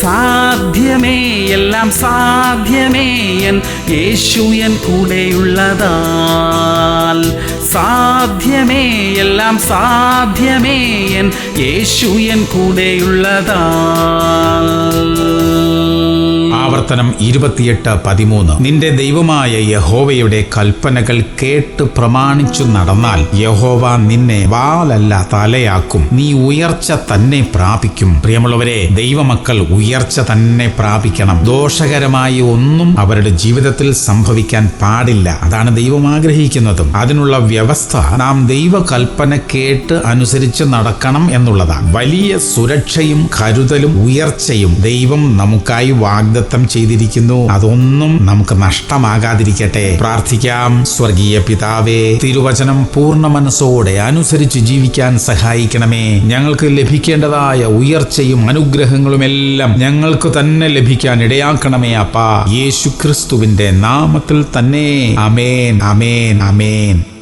സാധ്യമേ, എല്ലാം സാധ്യമേ എൻ യേശു എൻ കൂടെയുള്ളതാൽ. സാധ്യമേ, എല്ലാം സാധ്യമേ എൻ യേശു എൻ കൂടെയുള്ളതാൽ. ആവർത്തനം 28:13. നിന്റെ ദൈവമായ യഹോവയുടെ കൽപ്പനകൾ കേട്ട് പ്രമാണിച്ചു നടന്നാൽ യഹോവ നിന്നെ വാലല്ല തലയാക്കും, നീ ഉയർച്ച തന്നെ പ്രാപിക്കും. പ്രിയമുള്ളവരെ, ദൈവമക്കൾ ഉയർച്ച തന്നെ പ്രാപിക്കണം. ദോഷകരമായി ഒന്നും അവരുടെ ജീവിതത്തിൽ സംഭവിക്കാൻ പാടില്ല. അതാണ് ദൈവം ആഗ്രഹിക്കുന്നതും. അതിനുള്ള വ്യവസ്ഥ നാം ദൈവ കൽപ്പന കേട്ട് അനുസരിച്ച് നടക്കണം എന്നുള്ളതാണ്. വലിയ സുരക്ഷയും കരുതലും ഉയർച്ചയും ദൈവം നമുക്കായി വാഗ്ദത്തം ചെയ്തിരിക്കുന്നു. അതൊന്നും നമുക്ക് നഷ്ടമാകാതിരിക്കട്ടെ. പ്രാർത്ഥിക്കാം. സ്വർഗീയ പിതാവേ, തിരുവചനം പൂർണ്ണ മനസ്സോടെ അനുസരിച്ച് ജീവിക്കാൻ സഹായിക്കണമേ. ഞങ്ങൾക്ക് ലഭിക്കേണ്ടതായ ഉയർച്ചയും അനുഗ്രഹങ്ങളുമെല്ലാം ഞങ്ങൾക്ക് തന്നെ ലഭിക്കാൻ ഇടയാക്കണമേ അപ്പാ. യേശു ക്രിസ്തുവിന്റെ നാമത്തിൽ തന്നെ. ആമേൻ, ആമേൻ, ആമേൻ.